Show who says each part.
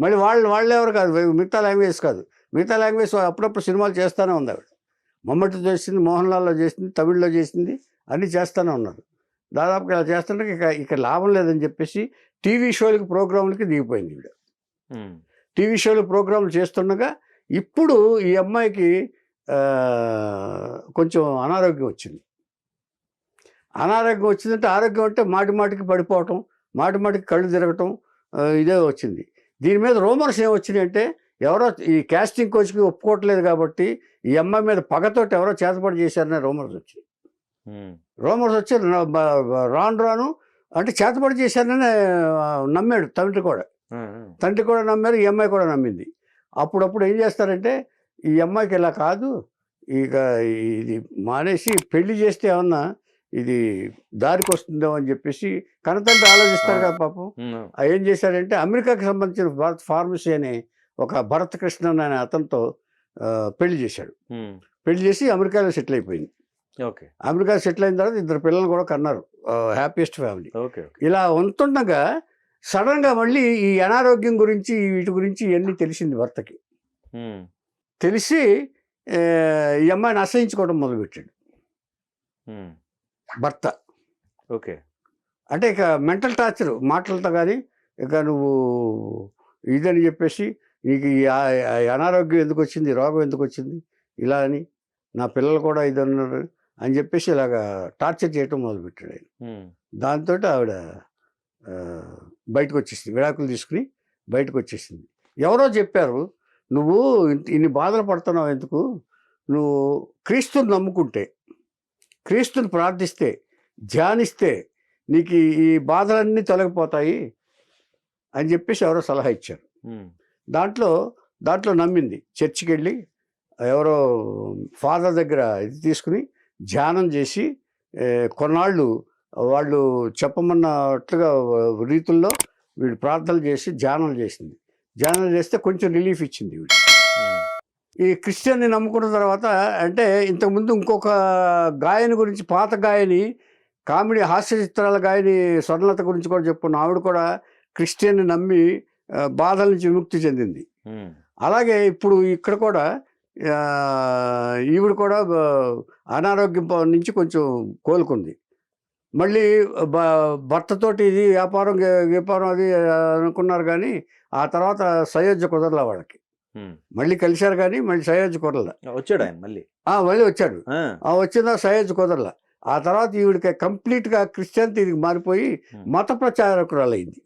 Speaker 1: మళ్ళీ వాళ్ళెవరు కాదు, మిగతా లాంగ్వేజ్ కాదు. మిగతా లాంగ్వేజ్ అప్పుడప్పుడు సినిమాలు చేస్తూనే ఉంది ఆవిడ. మమ్మటితో చేసింది, మోహన్ లాల్‌లో చేసింది, తమిళ్‌లో చేసింది, అన్నీ చేస్తూనే ఉన్నారు. దాదాపుగా ఇలా చేస్తుంటే ఇక లాభం లేదని చెప్పేసి టీవీ షోలకి, ప్రోగ్రాములకి దిగిపోయింది ఈవిడ. టీవీ షోలు, ప్రోగ్రాములు చేస్తుండగా ఇప్పుడు ఈ అమ్మాయికి కొంచెం అనారోగ్యం వచ్చింది. అనారోగ్యం వచ్చిందంటే, ఆరోగ్యం అంటే మాటి మాటికి పడిపోవటం, మాటి మాటికి కళ్ళు తిరగటం, ఇదే వచ్చింది. దీని మీద రూమర్స్ ఏమొచ్చినాయంటే, ఎవరో ఈ కాస్టింగ్ కోచ్‌కి ఒప్పుకోవట్లేదు కాబట్టి ఈ అమ్మాయి మీద పగతోటి ఎవరో చేతబడి చేశారనే రూమర్స్ వచ్చాయి. రూమర్స్ వచ్చి రాను అంటే చేతబడి చేశారని నమ్మాడు తండ్రి కూడా. తండ్రి కూడా నమ్మారు, ఈ అమ్మాయి కూడా నమ్మింది. అప్పుడప్పుడు ఏం చేస్తారంటే, ఈ అమ్మాయికి ఇలా కాదు, ఇక ఇది మానేసి పెళ్లి చేస్తే ఏమన్నా ఇది దారికి వస్తుందేమో అని చెప్పేసి కనతండ్రి ఆలోచిస్తారు కదా పాపం. ఏం చేశాడంటే, అమెరికాకి సంబంధించిన భారత్ ఫార్మసీ అనే ఒక భరత్ కృష్ణన్ అనే అతనితో పెళ్లి చేశాడు. పెళ్లి చేసి అమెరికాలో సెటిల్ అయిపోయింది. అమెరికా సెటిల్ అయిన తర్వాత 2 పిల్లలు కూడా కన్నారు. Happiest family. ఇలా ఉంటుండగా సడన్గా మళ్ళీ ఈ అనారోగ్యం గురించి, వీటి గురించి ఇవన్నీ తెలిసింది భర్తకి. తెలిసి ఈ అమ్మాయిని అసహించుకోవడం మొదలుపెట్టాడు భర్త. అంటే ఇక మెంటల్ టార్చర్ మాటలతో కానీ, ఇక నువ్వు ఇదని చెప్పేసి, నీకు ఈ అనారోగ్యం ఎందుకు వచ్చింది, రోగం ఎందుకు వచ్చింది, ఇలా అని, నా పిల్లలు కూడా ఇది అన్నారు అని చెప్పేసి ఇలాగా టార్చర్ చేయటం మొదలుపెట్టాడు ఆయన. దాంతో ఆవిడ బయటకు వచ్చేసింది, విడాకులు తీసుకుని బయటకు వచ్చేసింది. ఎవరో చెప్పారు, నువ్వు ఇన్ని బాధలు పడుతున్నావు ఎందుకు, నువ్వు క్రీస్తుని నమ్ముకుంటే, క్రీస్తుని ప్రార్థిస్తే, ధ్యానిస్తే నీకు ఈ బాధలన్నీ తొలగిపోతాయి అని చెప్పేసి ఎవరో సలహా ఇచ్చారు. దాంట్లో నమ్మింది. చర్చికి వెళ్ళి ఎవరో ఫాదర్ దగ్గర ఇది తీసుకుని ధ్యానం చేసి కొన్నాళ్ళు వాళ్ళు చెప్పమన్నట్లుగా రీతుల్లో వీడు ప్రార్థనలు చేసి ధ్యానం చేసింది. ధ్యానం చేస్తే కొంచెం రిలీఫ్ ఇచ్చింది వీడు. ఈ క్రిస్టియన్ని నమ్ముకున్న తర్వాత, అంటే ఇంతకుముందు ఇంకొక గాయని గురించి, పాత గాయని, కామెడీ హాస్య చిత్రాల గాయని స్వర్ణలత గురించి కూడా చెప్పుకున్న ఆవిడ కూడా క్రిస్టియన్ని నమ్మి బాధల నుంచి విముక్తి చెందింది. అలాగే ఇప్పుడు ఇక్కడ కూడా ఈవిడ కూడా అనారోగ్యం నుంచి కొంచెం కోలుకుంది. మళ్ళీ భర్తతోటి ఇది వ్యాపారం అది అనుకున్నారు, కానీ ఆ తర్వాత సయోధ్య కుదరలా వాళ్ళకి. మళ్ళీ కలిశారు కానీ మళ్ళీ సయోధ్య కుదరలా.
Speaker 2: వచ్చాడు ఆయన మళ్ళీ
Speaker 1: వచ్చాడు. వచ్చిన సయోధ్య కుదరలా. ఆ తర్వాత ఈవిడికి కంప్లీట్గా క్రిస్టియన్టీకి మారిపోయి మత ప్రచారకురాలైంది.